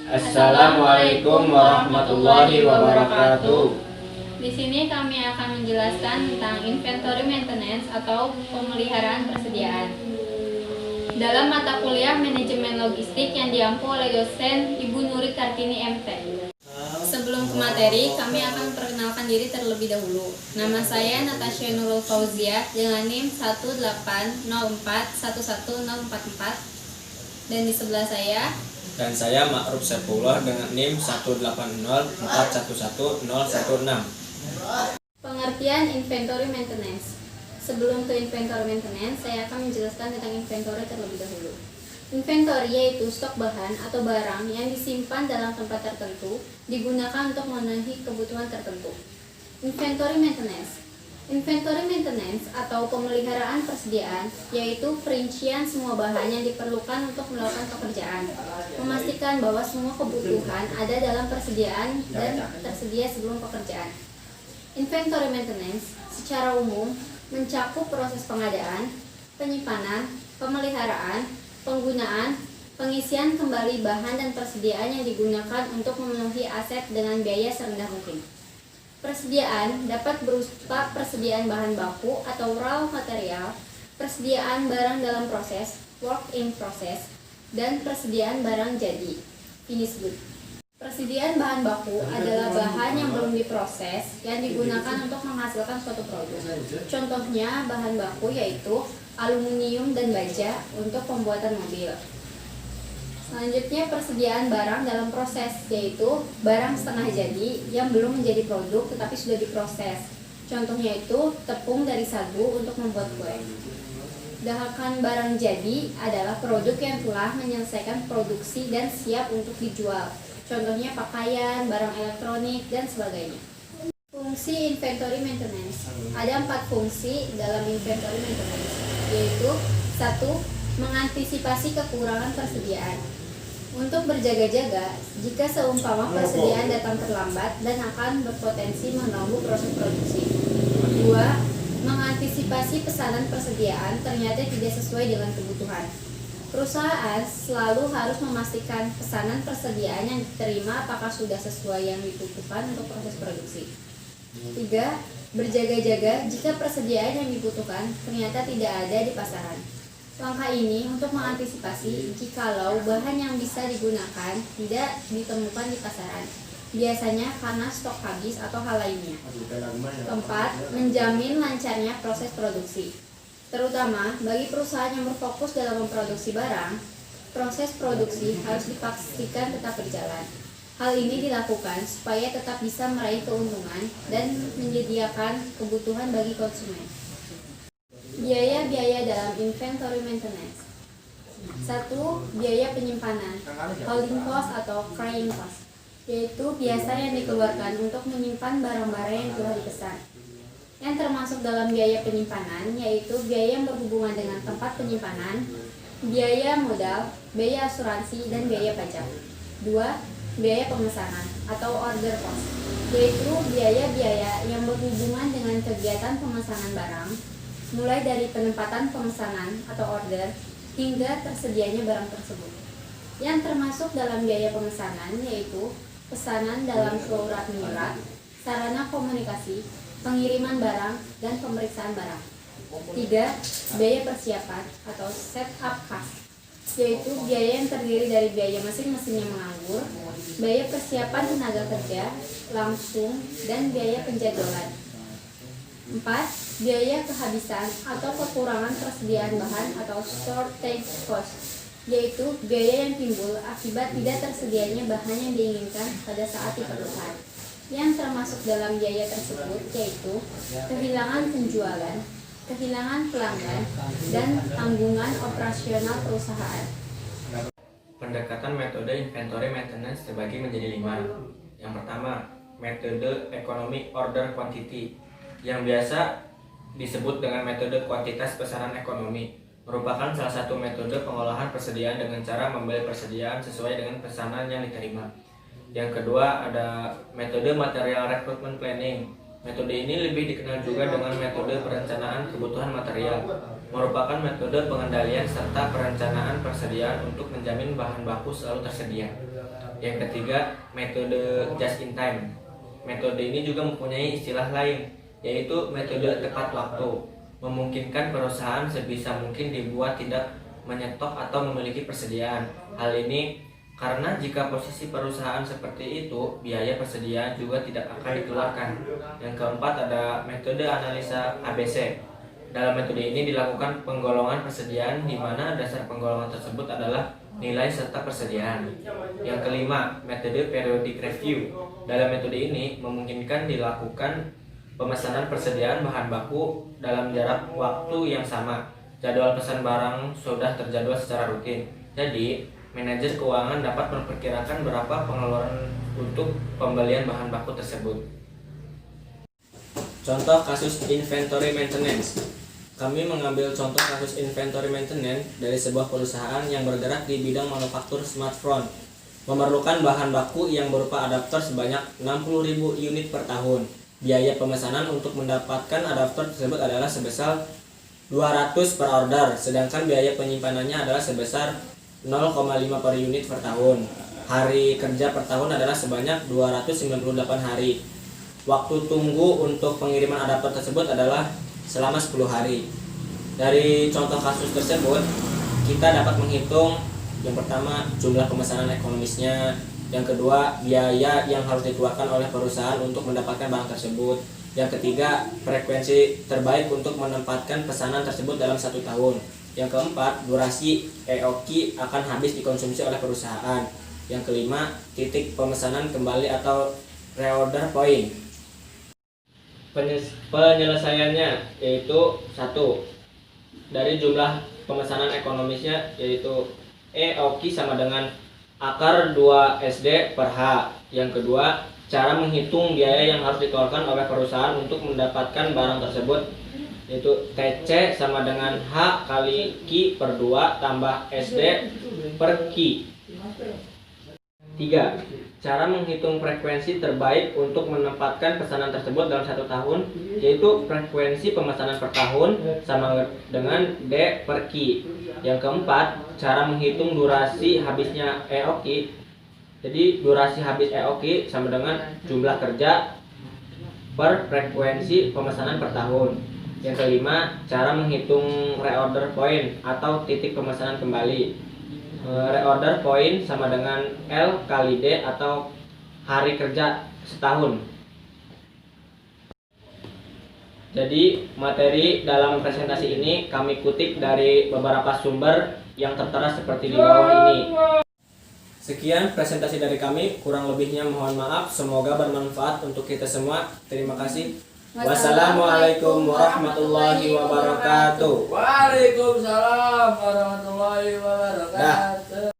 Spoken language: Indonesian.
Assalamualaikum warahmatullahi wabarakatuh. Di sini kami akan menjelaskan tentang inventory maintenance atau pemeliharaan persediaan. Dalam mata kuliah manajemen logistik yang diampu oleh dosen Ibu Nuri Kartini MT. Sebelum ke materi, kami akan memperkenalkan diri terlebih dahulu. Nama saya Natasha Nurul Fauzia dengan NIM 180411044 dan di sebelah saya. Dan saya Ma'ruf Saifullah dengan NIM 180411016. Pengertian inventory maintenance. Sebelum ke inventory maintenance, saya akan menjelaskan tentang inventory terlebih dahulu. Inventory yaitu stok bahan atau barang yang disimpan dalam tempat tertentu, digunakan untuk memenuhi kebutuhan tertentu. Inventory maintenance. Inventory maintenance atau pemeliharaan persediaan yaitu perincian semua bahan yang diperlukan untuk melakukan pekerjaan, memastikan bahwa semua kebutuhan ada dalam persediaan dan tersedia sebelum pekerjaan. Inventory maintenance secara umum mencakup proses pengadaan, penyimpanan, pemeliharaan, penggunaan, pengisian kembali bahan dan persediaan yang digunakan untuk memenuhi aset dengan biaya serendah mungkin. Persediaan dapat berupa persediaan bahan baku atau raw material, persediaan barang dalam proses, work in process, dan persediaan barang jadi, finished good. Persediaan bahan baku adalah bahan yang belum diproses yang digunakan untuk menghasilkan suatu produk. Contohnya bahan baku yaitu aluminium dan baja untuk pembuatan mobil. Selanjutnya persediaan barang dalam proses yaitu barang setengah jadi yang belum menjadi produk tetapi sudah diproses. Contohnya itu tepung dari sagu untuk membuat kue. Dahakan barang jadi adalah produk yang telah menyelesaikan produksi dan siap untuk dijual. Contohnya pakaian, barang elektronik, dan sebagainya. Fungsi inventory maintenance. Ada 4 fungsi dalam inventory maintenance, yaitu 1. Mengantisipasi kekurangan persediaan. Untuk berjaga-jaga, jika seumpama persediaan datang terlambat dan akan berpotensi mengganggu proses produksi. 2. Mengantisipasi pesanan persediaan ternyata tidak sesuai dengan kebutuhan. Perusahaan selalu harus memastikan pesanan persediaan yang diterima apakah sudah sesuai yang dibutuhkan untuk proses produksi. 3. Berjaga-jaga jika persediaan yang dibutuhkan ternyata tidak ada di pasaran. Langkah ini untuk mengantisipasi jikalau bahan yang bisa digunakan tidak ditemukan di pasaran, biasanya karena stok habis atau hal lainnya. 4. Menjamin lancarnya proses produksi. Terutama bagi perusahaan yang berfokus dalam memproduksi barang, proses produksi harus dipastikan tetap berjalan. Hal ini dilakukan supaya tetap bisa meraih keuntungan dan menyediakan kebutuhan bagi konsumen. Biaya-biaya dalam inventory maintenance. 1. Biaya penyimpanan, holding cost atau carrying cost, yaitu biasa yang dikeluarkan untuk menyimpan barang-barang yang telah dipesan. Yang termasuk dalam biaya penyimpanan yaitu biaya yang berhubungan dengan tempat penyimpanan, biaya modal, biaya asuransi, dan biaya pajak. 2. Biaya pemesanan atau order cost, yaitu biaya-biaya yang berhubungan dengan kegiatan pemesanan barang, mulai dari penempatan pemesanan atau order hingga tersedianya barang tersebut. Yang termasuk dalam biaya pemesanan yaitu pesanan dalam surat menyurat, sarana komunikasi, pengiriman barang, dan pemeriksaan barang. 3. Biaya persiapan atau setup cost, yaitu biaya yang terdiri dari biaya mesin-mesin yang menganggur, biaya persiapan tenaga kerja langsung, dan biaya penjadwalan. 4. Biaya kehabisan atau kekurangan persediaan bahan atau shortage cost, yaitu biaya yang timbul akibat tidak tersedianya bahan yang diinginkan pada saat diperlukan. Yang termasuk dalam biaya tersebut yaitu kehilangan penjualan, kehilangan pelanggan, dan tanggungan operasional perusahaan. Pendekatan metode inventory maintenance terbagi menjadi 5. Yang pertama, metode economic order quantity, yang biasa disebut dengan metode kuantitas pesanan ekonomi, merupakan salah satu metode pengolahan persediaan dengan cara membeli persediaan sesuai dengan pesanan yang diterima. Yang kedua ada metode material recruitment planning. Metode ini lebih dikenal juga dengan metode perencanaan kebutuhan material, merupakan metode pengendalian serta perencanaan persediaan untuk menjamin bahan baku selalu tersedia. Yang ketiga, metode just in time. Metode ini juga mempunyai istilah lain, yaitu metode tepat waktu. Memungkinkan perusahaan sebisa mungkin dibuat tidak menyetok atau memiliki persediaan. Hal ini karena jika posisi perusahaan seperti itu, biaya persediaan juga tidak akan dikeluarkan. Yang keempat ada metode analisa ABC. Dalam metode ini dilakukan penggolongan persediaan di mana dasar penggolongan tersebut adalah nilai serta persediaan. Yang kelima, metode periodic review. Dalam metode ini memungkinkan dilakukan pemesanan persediaan bahan baku dalam jarak waktu yang sama. Jadwal pesan barang sudah terjadwal secara rutin. Jadi, manajer keuangan dapat memperkirakan berapa pengeluaran untuk pembelian bahan baku tersebut. Contoh kasus inventory maintenance. Kami mengambil contoh kasus inventory maintenance dari sebuah perusahaan yang bergerak di bidang manufaktur smartphone. Memerlukan bahan baku yang berupa adaptor sebanyak 60.000 unit per tahun. Biaya pemesanan untuk mendapatkan adaptor tersebut adalah sebesar 200 per order, sedangkan biaya penyimpanannya adalah sebesar 0,5 per unit per tahun. Hari kerja per tahun adalah sebanyak 298 hari. Waktu tunggu untuk pengiriman adaptor tersebut adalah selama 10 hari. Dari contoh kasus tersebut, kita dapat menghitung yang pertama jumlah pemesanan ekonomisnya, yang kedua biaya yang harus dikeluarkan oleh perusahaan untuk mendapatkan barang tersebut, yang ketiga frekuensi terbaik untuk menempatkan pesanan tersebut dalam 1 tahun, yang keempat durasi EOQ akan habis dikonsumsi oleh perusahaan, yang kelima titik pemesanan kembali atau reorder point. Penyelesaiannya yaitu 1. Dari jumlah pemesanan ekonomisnya yaitu EOQ sama dengan akar 2 SD per H. Yang kedua, cara menghitung biaya yang harus dikeluarkan oleh perusahaan untuk mendapatkan barang tersebut yaitu TC sama dengan H kali Q per 2 tambah SD per Q. 3. Cara menghitung frekuensi terbaik untuk menempatkan pesanan tersebut dalam 1 tahun yaitu frekuensi pemesanan per tahun sama dengan D per Q. Yang keempat, cara menghitung durasi habisnya EOQ. Jadi durasi habis EOQ sama dengan jumlah kerja per frekuensi pemesanan per tahun. Yang kelima, cara menghitung reorder point atau titik pemesanan kembali. Reorder point sama dengan L kali D atau hari kerja setahun. Jadi materi dalam presentasi ini kami kutip dari beberapa sumber yang tertera seperti di bawah ini. Sekian presentasi dari kami, kurang lebihnya mohon maaf, semoga bermanfaat untuk kita semua. Terima kasih. Wassalamualaikum warahmatullahi wabarakatuh. Waalaikumsalam warahmatullahi